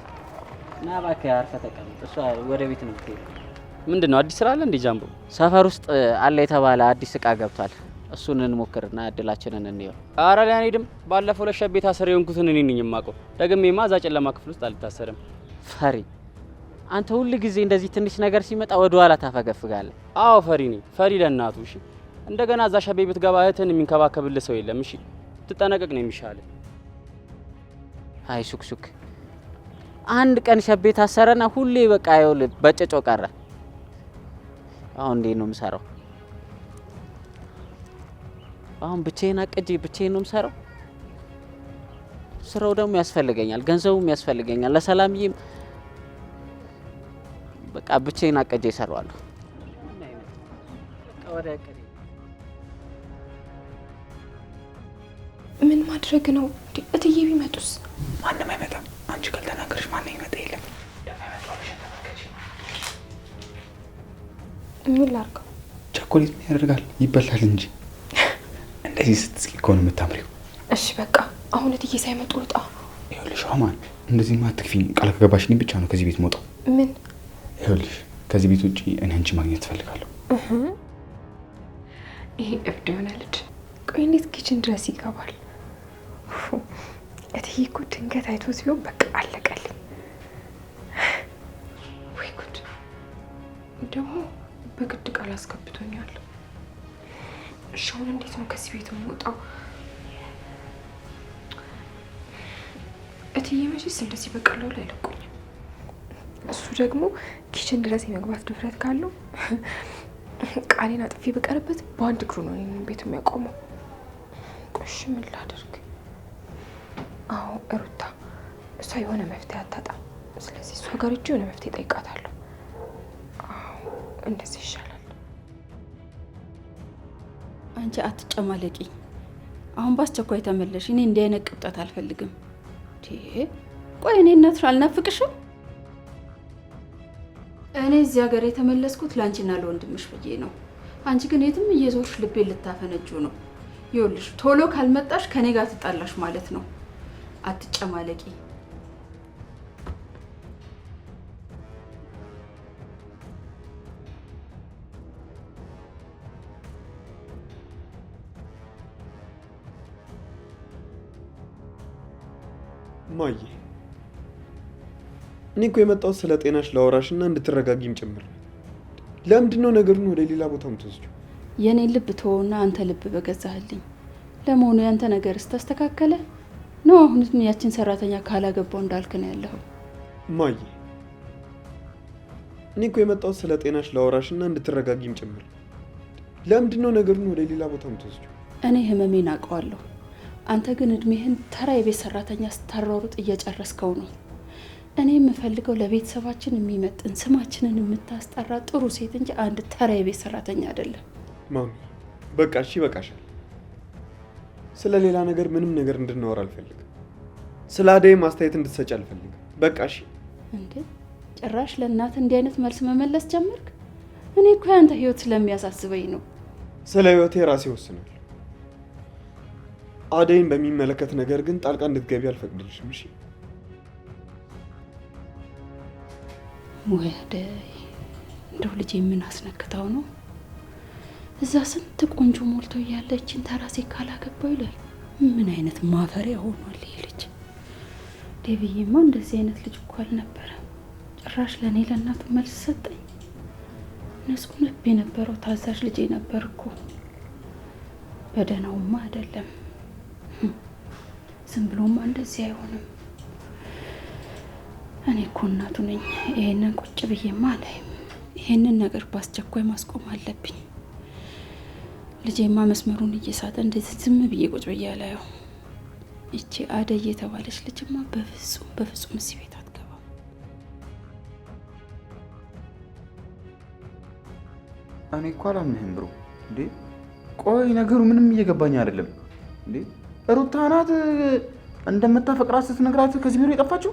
ና እባክህ፣ አርፈህ ተቀመጥ። እሷ ወደ ቤት ነው የምትሄደው። ምንድነው አዲስ ስራ አለ እንዴ ጃምቦ? ሰፈር ውስጥ አለ የተባለ አዲስ እቃ ገብቷል። እሱን እንሞክርና እድላችንን እንየው። አረ አልሄድም። ባለፈው ለሸቤት አስሬ የሆንኩትን እኔ ነኝ የማውቀው። ደግሜማ እዛ ጨለማ ክፍል ውስጥ አልታሰርም። ፈሪ አንተ ሁሉ ጊዜ እንደዚህ ትንሽ ነገር ሲመጣ ወደ ኋላ ታፈገፍጋለህ። አዎ ፈሪ ነኝ። ፈሪ ለእናቱ። እሺ እንደገና እዛ ሸቤ ብትገባ እህትን የሚንከባከብልህ ሰው የለም። እሺ ትጠነቀቅ ነው የሚሻለው። አይ ሹክሹክ አንድ ቀን ሸቤ ታሰረና ሁሌ በቃ ይኸውልህ በጨጮ ቀረ። አሁን እንዴት ነው የምሰራው? አሁን ብቻዬን አቅጄ ብቻዬን ነው የምሰራው። ስራው ደግሞ ያስፈልገኛል፣ ገንዘቡም ያስፈልገኛል። ለሰላምዬም በቃ ብቻዬን አቅጄ እሰራዋለሁ። ምን ማድረግ ነው? እትዬ ቢመጡስ? ማንም አይመጣም። አንቺ ካልተናገርሽ ማንም ይመጣ የለም። ምን ላድርገው? ቸኮሌት ምን ያደርጋል? ይበላል እንጂ እንደዚህ ስትስቂ እኮ ነው የምታምሪው። እሺ በቃ አሁን እትዬ ሳይመጡ ውጣ። ይኸውልሽ አማን፣ እንደዚህ አትክፊኝ። ቃል ከገባሽልኝ ብቻ ነው ከዚህ ቤት መውጣው። ምን? ይኸውልሽ ከዚህ ቤት ውጪ እኔ አንቺ ማግኘት እፈልጋለሁ። ይሄ እብድ የሆነ ልጅ ቆይ እንዴት ኪችን ድረስ ይገባል? እትዬ እኮ ድንገት አይቶ ሲሆን በቃ አለቀልኝ። ወይ ጉድ! ደግሞ በግድ ቃል አስገብቶኛል። እሺ አሁን እንዴት ነው ከዚህ ቤት የምወጣው? እትዬ መቼስ እንደዚህ በቀላሉ አይለቁኝም። እሱ ደግሞ ኪችን ድረስ የመግባት ድፍረት ካለው ቃሌን አጥፌ በቀርበት በአንድ እግሩ ነው ይህንን ቤት የሚያቆመው። ቆሽ ምን ላደርግ? አዎ ሩታ፣ እሷ የሆነ መፍትሄ አታጣም። ስለዚህ እሷ ጋር እጅ የሆነ መፍትሄ ጠይቃታለሁ። አዎ እንደዚህ ይሻላል። አንቺ አትጨማለቂ። አሁን በአስቸኳይ ተመለሽ። እኔ እንዲህ አይነት ቅብጠት አልፈልግም። ቆይ እኔ እናትሽ አልናፍቅሽም? እኔ እዚህ ሀገር የተመለስኩት ለአንቺና ለወንድምሽ ብዬ ነው። አንቺ ግን የትም እየዞርሽ ልቤ ልታፈነጁ ነው። ይኸውልሽ ቶሎ ካልመጣሽ ከኔ ጋር ትጣላሽ ማለት ነው። አትጨማለቂ። ማዬ፣ እኔ እኮ የመጣሁት ስለ ጤናሽ ላወራሽና እንድትረጋጊም ጭምር ነው። ለምንድን ነው ነገሩን ወደ ሌላ ቦታ የምትወስጂው? የኔን ልብ ተወውና አንተ ልብ በገዛህልኝ። ለመሆኑ ያንተ ነገርስ ተስተካከለ ነው? አሁንም ያችን ሰራተኛ ካላገባው እንዳልክ ነው ያለው? ማዬ፣ እኔ እኮ የመጣሁት ስለ ጤናሽ ላወራሽና እንድትረጋጊም ጭምር ነው። ለምንድን ነው ነገሩን ወደ ሌላ ቦታ የምትወስጂው? እኔ ህመሜን አውቀዋለሁ። አንተ ግን እድሜህን ተራ የቤት ሰራተኛ ስታሯሩጥ እየጨረስከው ነው። እኔ የምፈልገው ለቤተሰባችን የሚመጥን ስማችንን የምታስጠራ ጥሩ ሴት እንጂ አንድ ተራ የቤት ሰራተኛ አይደለም። ማሚ በቃ እሺ፣ በቃሻል። ስለ ሌላ ነገር ምንም ነገር እንድናወራ አልፈልግም። ስለ አደይ ማስተያየት እንድትሰጪ አልፈልግም። በቃ እሺ። እንዴ ጭራሽ ለእናት እንዲህ አይነት መልስ መመለስ ጀመርክ? እኔ እኮ ያንተ ህይወት ስለሚያሳስበኝ ነው። ስለ ህይወቴ ራሴ ወስናለሁ። አደይን በሚመለከት ነገር ግን ጣልቃ እንድትገቢ አልፈቅድልሽም። እሺ? ወይ አደይ፣ እንደው ልጄ ምን አስነክታው ነው? እዛ ስንት ቆንጆ ሞልቶ እያለችን ተራሴ ካላገባው ይላል። ምን አይነት ማፈሪያ ሆኗል ይሄ ልጅ። ዴቪዬማ እንደዚህ አይነት ልጅ እኮ አልነበረም። ጭራሽ ለእኔ ለእናቱ መልስ ሰጠኝ። ንጹህ ልብ የነበረው ታዛዥ ልጄ ነበር እኮ። በደህናውማ አይደለም። ዝም ብሎማ እንደዚህ አይሆንም። እኔ እኮ እናቱ ነኝ። ይሄንን ቁጭ ብዬማ አላይም። ይሄንን ነገር በአስቸኳይ ማስቆም አለብኝ። ልጄማ መስመሩን እየሳተ እንደዚህ ዝም ብዬ ቁጭ ብዬ አላየው። ይቺ አደይ የተባለች ልጅማ በፍጹም እዚህ ቤት አትገባም። እኔ እኮ አላምንህም ብሮ። እንዴ ቆይ ነገሩ ምንም እየገባኝ አይደለም። እንዴ ሩታ ናት እንደምታፈቅራት ስትነግራት ከዚህ ቢሮ የጠፋችው?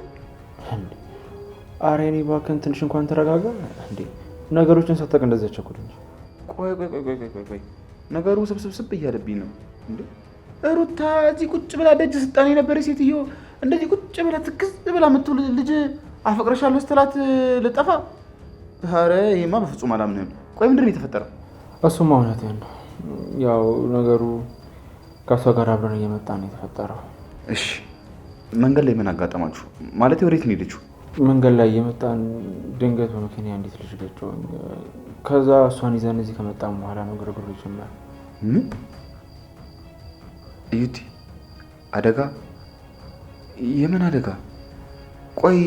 ኧረ እኔ እባክህን ትንሽ እንኳን ተረጋጋ። እንዴ ነገሮችን ሳታውቅ እንደዚያ ቸኩል እንጂ። ቆይ ነገሩ ስብስብ እያለብኝ ነው። እንዴ ሩታ እዚህ ቁጭ ብላ ደጅ ስጣኔ የነበረ ሴትዮ እንደዚህ ቁጭ ብላ ትክዝ ብላ የምትውል ልጅ አፈቅረሻለሁ ስትላት ልጠፋ? ኧረ ይሄማ በፍጹም አላምንህም። ቆይ ምንድን ነው የተፈጠረው? እሱማ እውነትህን ነው። ያው ነገሩ ከእሷ ጋር አብረን እየመጣ ነው የተፈጠረው። እሺ መንገድ ላይ ምን አጋጠማችሁ? ማለት ወዴት ነው ሄደችው? መንገድ ላይ እየመጣን ድንገት በመኪና አንዲት ልጅ ገጨሁኝ። ከዛ እሷን ይዘን እዚህ ከመጣን በኋላ ነው ግርግሩ ጀመረ። ምን እዩቲ? አደጋ? የምን አደጋ? ቆይ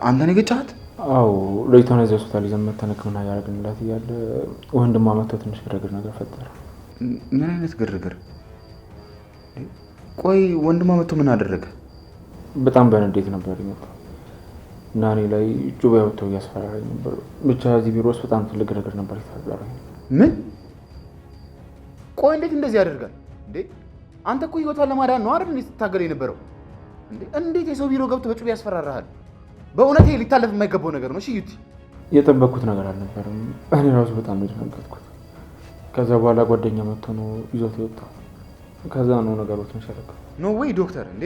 አንተ ነው የገጨሃት? አዎ ልጅቷን እዚህ ሆስፒታል ይዘን መተን ሕክምና እያደረግንላት እያለ ወንድሟ መጥቶ ትንሽ ግርግር ነገር ፈጠረ። ምን አይነት ግርግር? ቆይ ወንድሟ መጥቶ ምን አደረገ? በጣም በንዴት ነበር የመጣው እና እኔ ላይ ጩቤ አውጥቶ እያስፈራራኝ ነበር። ብቻ እዚህ ቢሮ ውስጥ በጣም ትልቅ ግርግር ነበር የተፈጠረው። ምን? ቆይ እንዴት እንደዚህ ያደርጋል እንዴ? አንተ እኮ ህይወቷን ለማዳን ነው አይደል ስትታገል የነበረው? እንዴት የሰው ቢሮ ገብቶ በጩቤ ያስፈራራሃል? በእውነት ይሄ ሊታለፍ የማይገባው ነገር ነው። እሺ ዩቲ፣ የጠበቅኩት ነገር አልነበረም። እኔ ራሱ በጣም ነው የደነገጥኩት። ከዛ በኋላ ጓደኛ መጥቶ ነው ይዞት የወጣው። ከዛ ነው ነገሮችን ሸረከ። ኖ ወይ ዶክተር፣ እንዴ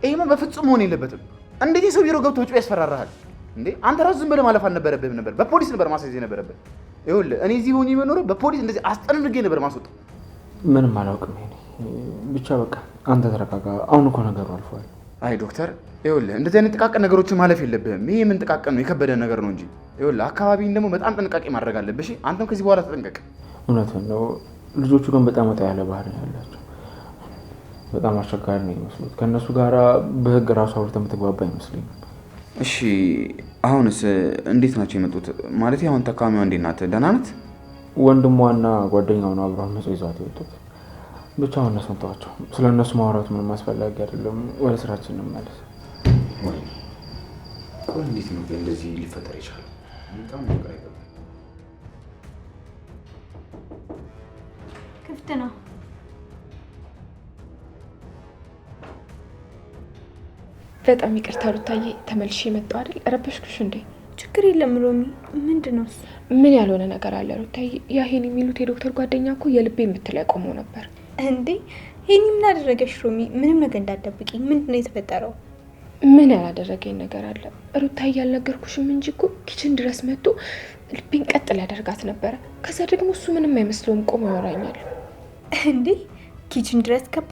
ይሄማ በፍጹም መሆን የለበትም። እንዴት የሰው ቢሮ ገብቶ በጩቤ ያስፈራራሃል እንዴ? አንተ ራሱ ዝም ብለህ ማለፍ አልነበረብህም ነበር። በፖሊስ ነበር ማስያዝ የነበረብህ። ይኸውልህ እኔ እዚህ ሆኜ የምኖረው በፖሊስ እንደዚህ አስጠንቅቄ ነበር ማስወጣው። ምንም አላውቅም። ይሄ ብቻ በቃ አንተ ተረጋጋ። አሁን እኮ ነገሩ አልፏል። አይ ዶክተር፣ ይኸውልህ እንደዚህ አይነት ጥቃቅን ነገሮችን ማለፍ የለብህም። ይሄ ምን ጥቃቅን ነው? የከበደ ነገር ነው እንጂ። ይኸውልህ አካባቢን ደግሞ በጣም ጥንቃቄ ማድረግ አለብህ። እሺ አንተም ከዚህ በኋላ ተጠንቀቅ። እውነቱን ነው። ልጆቹ ግን በጣም ወጣ ያለ ባህሪ ያላቸው በጣም አስቸጋሪ ነው የሚመስሉት። ከእነሱ ጋር በህግ ራሱ አውርተህ የምትግባባ አይመስለኝም። እሺ አሁንስ እንዴት ናቸው የመጡት? ማለት አሁን ታካሚዋ እንዴት ናት? ደህና ናት? ወንድሟና ጓደኛው ነው አብረው መጽ ይዟት የወጡት። ብቻ እነሱን ተዋቸው። ስለ እነሱ ማውራቱ ምንም አስፈላጊ አይደለም። ወደ ስራችን እንመለስ። እንዴት ነው እንደዚህ ሊፈጠር ይችላል? በጣም ነገር አይገባም። ክፍት ነው። በጣም ይቅርታ ሩታዬ፣ ተመልሼ የመጣሁ አይደል? ረበሽኩሽ እንዴ? ችግር የለም ሮሚ። ምንድን ነው? ምን ያልሆነ ነገር አለ ሩታዬ? ያሄን የሚሉት የዶክተር ጓደኛ እኮ የልቤ የምትለው ቆመው ነበር እንዴ። ይሄን ምን አደረገሽ ሮሚ? ምንም ነገር እንዳትደብቂኝ። ምንድን ነው የተፈጠረው? ምን ያላደረገኝ ነገር አለ ሩታዬ? ያልነገርኩሽም እንጂ እኮ ኪችን ድረስ መጥቶ ልቤን ቀጥ ሊያደርጋት ነበረ። ከዛ ደግሞ እሱ ምንም አይመስለውም፣ ቆሞ ያወራኛል። እንዴ ኪችን ድረስ ገባ?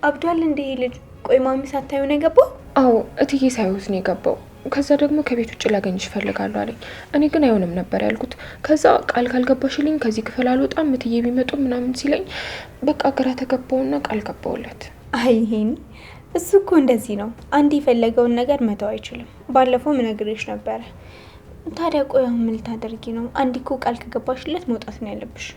አብዷል እንዴ ይሄ ልጅ? ቆይ ማሚ ሳታዩ ነው የገባው? አዎ እትዬ ሳይሆን ነው የገባው። ከዛ ደግሞ ከቤት ውጭ ላገኝሽ እፈልጋለሁ አለኝ። እኔ ግን አይሆንም ነበር ያልኩት። ከዛ ቃል ካልገባሽልኝ ከዚህ ክፍል አልወጣም እትዬ ቢመጡ ምናምን ሲለኝ በቃ ግራ ተገባውና ቃል ገባውለት። አይ ይሄን እሱ እኮ እንደዚህ ነው። አንድ የፈለገውን ነገር መተው አይችልም። ባለፈው ነግሬሽ ነበረ። ታዲያ ቆይ አሁን ምን ልታደርጊ ነው? አንድ እኮ ቃል ከገባሽለት መውጣት ነው ያለብሽ።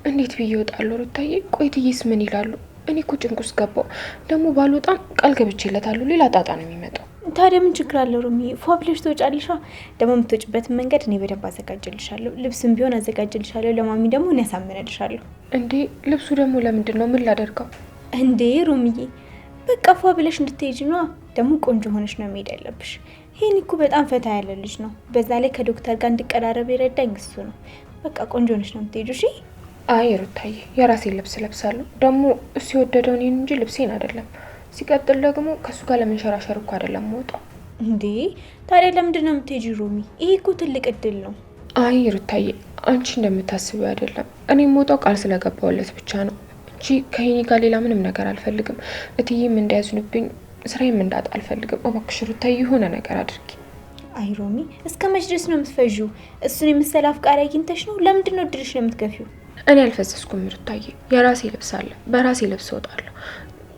እንዴት ብዬ እወጣለሁ ሩታዬ? ቆይ እትዬስ ምን ይላሉ? እኔ እኮ ጭንቅ ውስጥ ገባው። ደግሞ ባልወጣም ቃል ገብቼለታለሁ። ሌላ ጣጣ ነው የሚመጣው። ታዲያ ምን ችግር አለው ሮሚ? ፏ ብለሽ ትወጫለሽ። ደግሞ የምትወጭበትን መንገድ እኔ በደንብ አዘጋጅልሻለሁ። ልብስም ቢሆን አዘጋጅልሻለሁ። ለማሚ ደግሞ እኔ ያሳምንልሻለሁ። እንዴ ልብሱ ደግሞ ለምንድን ነው? ምን ላደርገው? እንዴ ሮሚዬ በቃ ፏ ብለሽ እንድትሄጂ ነው። ደግሞ ቆንጆ ሆነሽ ነው መሄድ ያለብሽ። ይሄን እኮ በጣም ፈታ ያለ ልጅ ነው። በዛ ላይ ከዶክተር ጋር እንድቀራረብ የረዳኝ እሱ ነው። በቃ ቆንጆ ሆነሽ ነው የምትሄጂው። እሺ? አይ ሩታዬ፣ የራሴን ልብስ ለብሳለሁ። ደግሞ እሱ የወደደው እኔን እንጂ ልብሴን አይደለም። ሲቀጥል ደግሞ ከሱ ጋር ለመንሸራሸር እኮ አይደለም የምወጣው። እንዴ ታዲያ ለምንድን ነው የምትሄጂው ሮሚ? ይሄ እኮ ትልቅ እድል ነው። አይ ሩታዬ፣ አንቺ እንደምታስቢው አይደለም። እኔ የምወጣው ቃል ስለገባውለት ብቻ ነው እንጂ ከሄኒ ጋር ሌላ ምንም ነገር አልፈልግም። እትዬም እንዳያዝኑብኝ፣ ስራዬም እንዳጣ አልፈልግም። እባክሽ ሩታዬ የሆነ ነገር አድርጊ። አይ ሮሚ፣ እስከ መች ድረስ ነው የምትፈዢው? እሱን የመሰለ አፍቃሪ አግኝተሽ ነው? ለምንድን ነው እድልሽ ነው የምትገፊው? እኔ አልፈሰስኩም ሩታዬ። የራሴ ልብስ አለ፣ በራሴ ልብስ እወጣለሁ።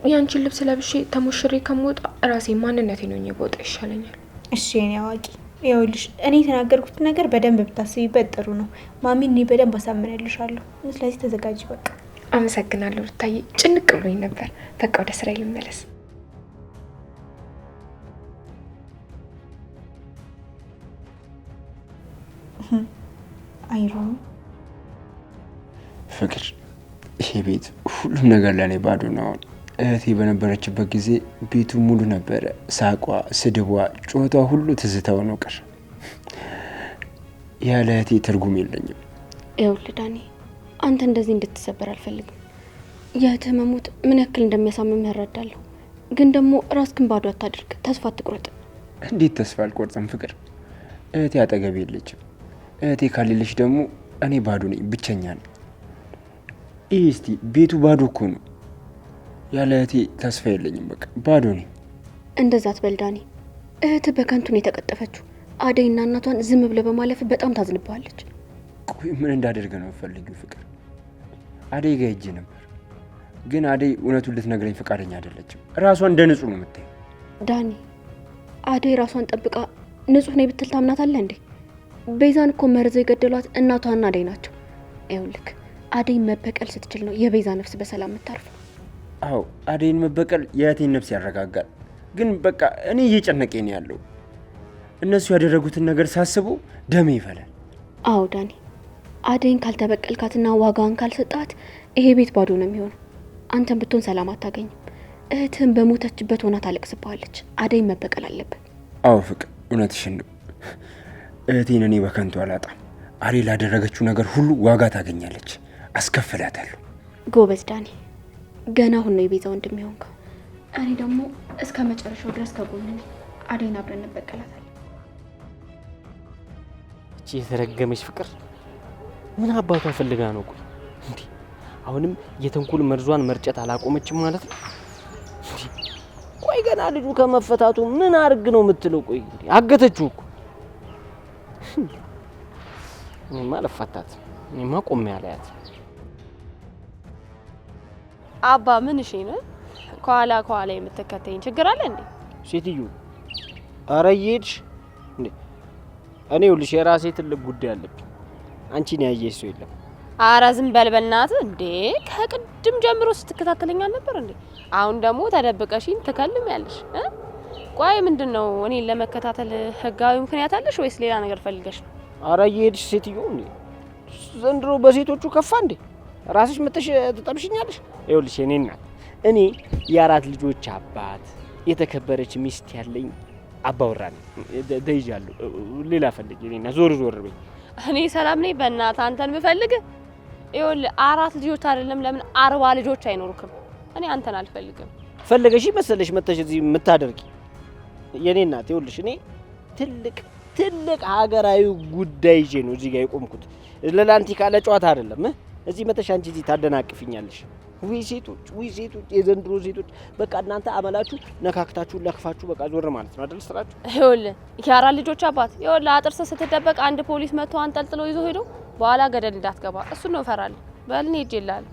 ያንቺን ልብስ ለብሼ ተሞሽሬ ከምወጣ ራሴ ማንነቴ ነው የምወጣ ይሻለኛል። እሺ የኔ አዋቂ፣ ይኸውልሽ እኔ የተናገርኩት ነገር በደንብ ብታስቢበት ጥሩ ነው። ማሚ እኔ በደንብ አሳምንልሻለሁ። ስለዚህ ተዘጋጂ በቃ። አመሰግናለሁ ሩታዬ። ጭንቅ ብሎኝ ነበር። በቃ ወደ ስራ ልመለስ። አይሮም ፍቅር፣ ይሄ ቤት ሁሉም ነገር ለእኔ ባዶ ነው። እህቴ በነበረችበት ጊዜ ቤቱ ሙሉ ነበረ። ሳቋ፣ ስድቧ፣ ጩኸቷ ሁሉ ትዝታው ነው ቀር። ያለ እህቴ ትርጉም የለኝም። ይኸውልህ ዳኒ፣ አንተ እንደዚህ እንድትሰበር አልፈልግም። የእህትህ መሞት ምን ያክል እንደሚያሳምምህ እረዳለሁ። ግን ደግሞ ራስህን ባዶ አታድርግ። ተስፋ አትቁረጥ። እንዴት ተስፋ አልቆርጥም ፍቅር? እህቴ አጠገቤ የለችም። እህቴ ካሌለች ደግሞ እኔ ባዶ ነኝ፣ ብቸኛ ነኝ። ይህ እስቲ ቤቱ ባዶ እኮ ነው። ያለ እህቴ ተስፋ የለኝም። በቃ ባዶ ነኝ። እንደዛ አትበል ዳኒ። እህትህ በከንቱ ነው የተቀጠፈችው። አደይና እናቷን ዝም ብለህ በማለፍ በጣም ታዝንባለች። ቆይ ምን እንዳደርገ ነው የምፈልጊው ፍቅር? አደይ ጋር ሄጄ ነበር፣ ግን አደይ እውነቱን ልትነግረኝ ፈቃደኛ አይደለችም። ራሷን እንደ ንጹህ ነው የምታየው። ዳኒ፣ አደይ ራሷን ጠብቃ ንጹህ ነኝ ብትል ታምናታለህ እንዴ? ቤዛን እኮ መርዘው የገደሏት እናቷና አደይ ናቸው። ይኸውልህ አደይን መበቀል ስትችል ነው የቤዛ ነፍስ በሰላም የምታርፈው። አዎ አደይን መበቀል የእህቴን ነፍስ ያረጋጋል። ግን በቃ እኔ እየጨነቀኝ ነው ያለው። እነሱ ያደረጉትን ነገር ሳስቡ ደሜ ይፈላል። አዎ ዳኒ፣ አደይን ካልተበቀልካትና ዋጋዋን ካልሰጣት ይሄ ቤት ባዶ ነው የሚሆነው። አንተን ብትሆን ሰላም አታገኝም። እህትህን በሞተችበት ሆና ታለቅስብሃለች። አደይን መበቀል አለብን። አዎ ፍቅር፣ እውነትሽን ነው። እህቴን እኔ በከንቱ አላጣም። አደይ ላደረገችው ነገር ሁሉ ዋጋ ታገኛለች። አስከፍላታለሁ። ጎበዝ ዳኒ፣ ገና አሁን ነው የቤዛ ወንድም የሆንከው። እኔ ደግሞ እስከ መጨረሻው ድረስ ከጎን ነኝ። አደይን አብረን እንበቀላታለን። እቺ የተረገመች ፍቅር ምን አባቷ ፈልጋ ነው? ቆይ እንዴ አሁንም የተንኩል መርዟን መርጨት አላቆመችም ማለት ነው? ቆይ ገና ልጁ ከመፈታቱ ምን አርግ ነው የምትለው? ቆይ አገተችው እኮ። እኔማ አልፋታት። እኔማ ቆሜ ያለያት አባ ምን እሺ ነው ከኋላ የምትከተይኝ ችግር አለ እንዴ? ሴትዮ ኧረ እየሄድሽ እንዴ? እኔ ይኸውልሽ የራሴ ትልቅ ጉዳይ አለብኝ። አንቺን ያየሽ ሰው የለም። ኧረ ዝም በል በእናትህ እንዴ! ከቅድም ጀምሮ ስትከታተለኝ አልነበር እንዴ? አሁን ደግሞ ተደብቀሽኝ ትከልሚያለሽ። ቆይ ምንድነው? እኔን ለመከታተል ህጋዊ ምክንያት አለሽ ወይስ ሌላ ነገር ፈልገሽ ነው? ኧረ እየሄድሽ ሴትዮ እንዴ! ዘንድሮ በሴቶቹ ከፋ እንዴ? ራስሽ መተሽ ተጠብሽኛለሽ። ይኸውልሽ የኔ እናት፣ እኔ የአራት ልጆች አባት፣ የተከበረች ሚስት ያለኝ አባወራ ነኝ። ተይዣለሁ። ሌላ ፈልግ የኔና ዞር በይ። እኔ ሰላም ነኝ በእናትህ አንተን ምፈልግ። ይኸውልህ 4 ልጆች አይደለም ለምን 40 ልጆች አይኖርክም። እኔ አንተን አልፈልግም። ፈለገሽ መሰለሽ መተሽ እዚህ የምታደርጊ የኔ እናት። ይኸውልሽ እኔ ትልቅ ሀገራዊ ጉዳይ ይዤ ነው እዚህ ጋር የቆምኩት። ለላንቲካ ለጨዋታ አይደለም። እዚህ መተሽ አንቺ እዚህ ታደናቅፍኛለሽ። ውይ ሴቶች፣ የዘንድሮ ሴቶች በቃ እናንተ አመላችሁ ነካክታችሁ ለክፋችሁ በቃ ዞር ማለት ነው አይደል ስራችሁ። ይኸውልህ የአራት ልጆች አባት ይኸውልህ አጥርሰ ስትደበቅ አንድ ፖሊስ መጥቶ አንጠልጥሎ ይዞ ሄዶ በኋላ ገደል እንዳትገባ እሱን ነው እፈራለሁ። በል እኔ ሄጄልሃለሁ።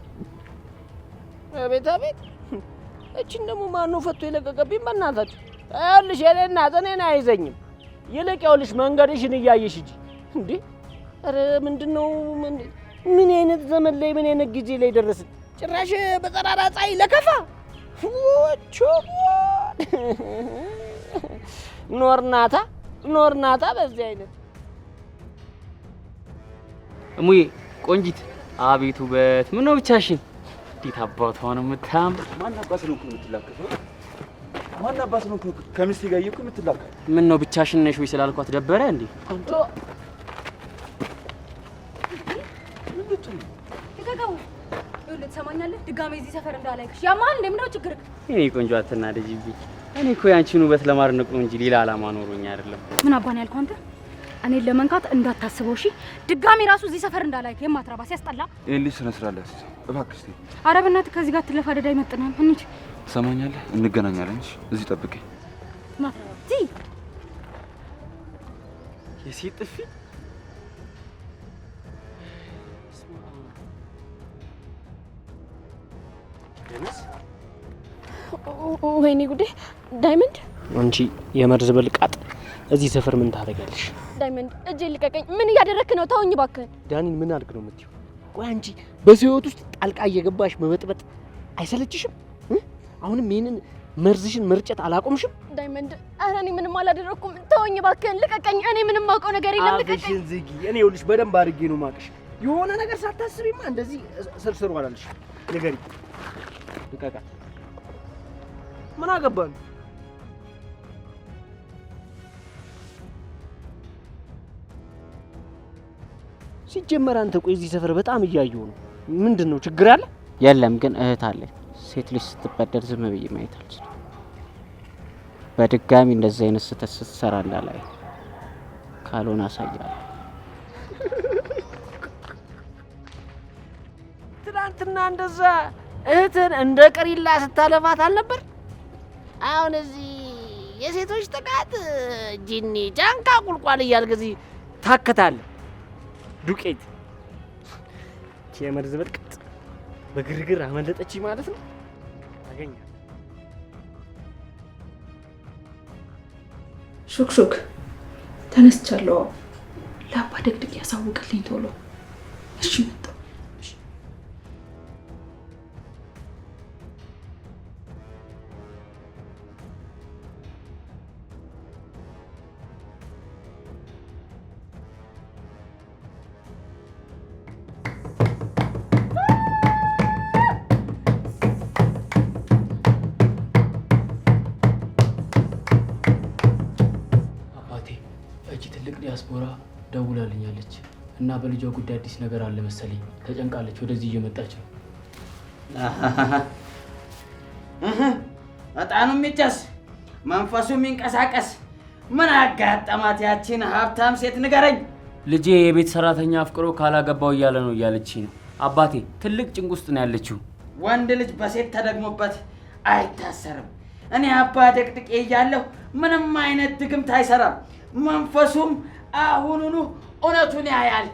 አቤት እቺን ደግሞ ማነው ፈቶ የለቀቀብኝ? በእናታችሁ ይኸውልሽ የኔ እናት እኔን አይዘኝም። ይልቅ ይኸውልሽ መንገድሽን እያየሽ እንጂ እንዴ! ኧረ ምንድነው? ምን አይነት ዘመን ላይ ምን አይነት ጊዜ ላይ ደረስን? ጭራሽ በጠራራ ፀሐይ ለከፋ ኖርናታ በዚህ አይነት እሙዬ ቆንጂት፣ አቤት ውበት! ምን ነው ብቻሽን? እንዴት አባቷ ነው የምታምር! ማን አባስ ነው የምትላከፈው? ማን አባት ነው ከሚስቴ ጋር እየኩ የምትላቀ? ምን ነው ብቻሽን ነሽ ወይ ስላልኳት ደበረ እንዴ? ተጋጋው ይኸውልህ፣ ትሰማኛለህ? ድጋሜ እዚህ ሰፈር እንዳላይክሽ። ያማል እንዴ? ምንድነው ችግርህ? እኔ ቆንጆ አትናደጂብኝ። እኔ እኮ ያንቺን ውበት ለማድነቅ ነው እንጂ ሌላ አላማ ኖሮኝ አይደለም። ምን አባን ያልከው አንተ? እኔን ለመንካት እንዳታስበው እሺ? ድጋሜ ራሱ እዚህ ሰፈር እንዳላይክ የማትረባ ሲያስጠላ። ኤሊ ስነ ስርዓት ላይ እባክሽ ተይ። ኧረ በእናትህ ከዚህ ጋር ትለፋደድ አይመጥንም። እንሂድ። ትሰማኛለህ? እንገናኛለን። እሺ እዚህ ጠብቀኝ። ማፍራቲ የሴት ጥፊ ወይኔ ጉዴ! ዳይመንድ፣ አንቺ የመርዝ ብልቃጥ እዚህ ሰፈር ምን ታደርጋለሽ? ዳይመንድ እጄ ልቀቀኝ። ምን እያደረክ ነው? ተውኝ እባክህ። ዳኒን ምን አልክ ነው የምትይው? ቆይ አንቺ በሰው ህይወት ውስጥ ጣልቃ እየገባሽ መበጥበጥ አይሰለችሽም? አሁንም ይሄንን መርዝሽን መርጨት አላቆምሽም? ዳይመንድ፣ ኧረ እኔ ምንም አላደረኩም። ተውኝ እባክህን፣ ልቀቀኝ። እኔ ምንም አውቀው ነገር የለም። ልቀቀኝ። አፍሽን ዝጊ። እኔ ይኸውልሽ በደንብ አድርጌ ነው ማቅሽ። የሆነ ነገር ሳታስቢማ እንደዚህ ስርስሩ አላልሽ። ንገሪ። ልቀቃት። ምን አገባን? ሲጀመር አንተ ቆይ እዚህ ሰፈር በጣም እያየሁ ነው። ምንድነው ችግር አለ? የለም ግን እህት አለኝ። ሴት ልጅ ስትበደል ዝም ብዬ ማየት አልችልም። በድጋሚ እንደዚህ አይነት ስህተት ስትሰራ እንዳላይ ካልሆነ አሳያለሁ። ትናንትና እንደዛ እህትን እንደ ቀሪላ ስታለፋት አልነበር? አሁን እዚህ የሴቶች ጥቃት ጂኒ ጃንካ ቁልቋል እያልክ እዚህ ታከታለህ። ዱቄት የመርዝ ብልቃጥ በግርግር አመለጠች ማለት ነው። አገኘ ሹክሹክ ተነስቻለሁ። ለአባ ደግድግ ያሳውቅልኝ ቶሎ። እሺ መጣሁ። ዲያስፖራ ደውላልኛለች እና በልጇ ጉዳይ አዲስ ነገር አለ መሰለኝ። ተጨንቃለች። ወደዚህ እየመጣች ነው። እጣኑ የሚጨስ መንፈሱ የሚንቀሳቀስ ምን አጋጠማት ያቺን ሀብታም ሴት ንገረኝ። ልጄ የቤት ሰራተኛ አፍቅሮ ካላገባው እያለ ነው እያለች ነው። አባቴ ትልቅ ጭንቅ ውስጥ ነው ያለችው። ወንድ ልጅ በሴት ተደግሞበት አይታሰርም። እኔ አባ ደቅድቄ እያለሁ ምንም አይነት ድግምት አይሰራም። መንፈሱም አሁኑኑ እውነቱን ያያል።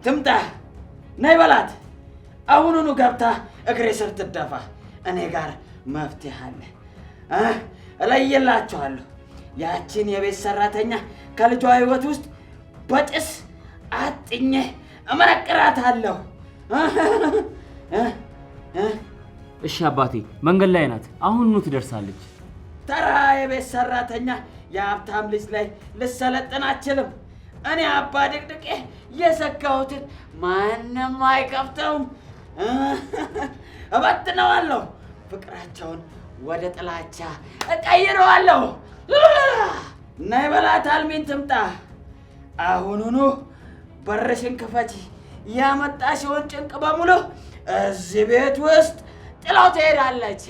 ትምጣ፣ ነይ በላት። አሁኑኑ ገብታ እግሬ ስር ትደፋ። እኔ ጋር መፍትሄ አለ። እለይላችኋለሁ። ያቺን የቤት ሰራተኛ ከልጇ ህይወት ውስጥ በጭስ አጥኜ እመረቅራታለሁ። እሺ አባቴ፣ መንገድ ላይ ናት። አሁን ኑ ትደርሳለች። ተራ የቤት ሰራተኛ የሀብታም ልጅ ላይ ልሰለጥን አልችልም። እኔ አባ ድቅድቄ የዘጋሁትን ማንም አይከፍተውም። እበትነዋለሁ። ፍቅራቸውን ወደ ጥላቻ እቀይረዋለሁ። ነይ በላት። አልሚን ትምጣ። አሁኑኑ በርሽን ክፈቺ። ያመጣሽውን ጭንቅ በሙሉ እዚህ ቤት ውስጥ ጥላው ትሄዳለች።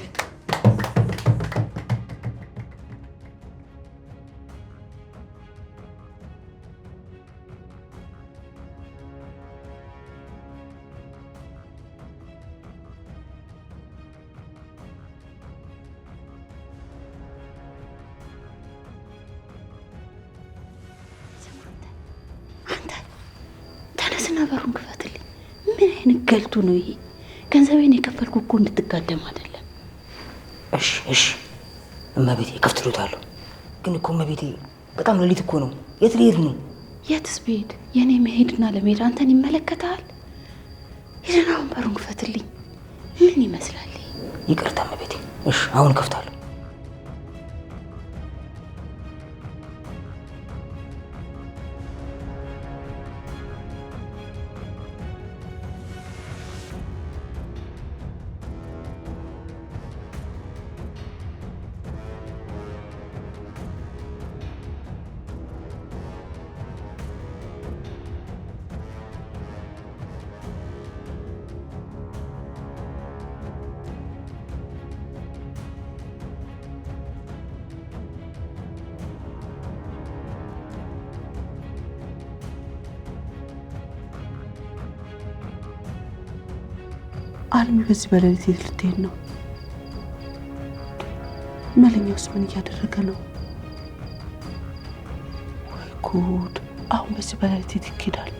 ተነስና በሩን ክፈትልኝ። ምን አይነት ገልቱ ነው ይሄ? ገንዘቤን የከፈልኩ እኮ እንድትጋደም አይደለም። እሺ እሺ እመቤቴ ከፍትሎታለሁ። ግን እኮ እመቤቴ በጣም ሌሊት እኮ ነው። የት ልሄድ ነው? የትስ ብሄድ የኔ መሄድና ለመሄድ አንተን ይመለከታል? ሂድና አሁን በሩን ክፈትልኝ። ምን ይመስላል? ይቅርታ እመቤቴ። እሺ አሁን ከፍታለሁ። አልሚ በዚህ በሌሊት የት ልትሄድ ነው? መለኛውስ ምን እያደረገ ነው? ወይ ጉድ! አሁን በዚህ በሌሊት የት ይኬዳል?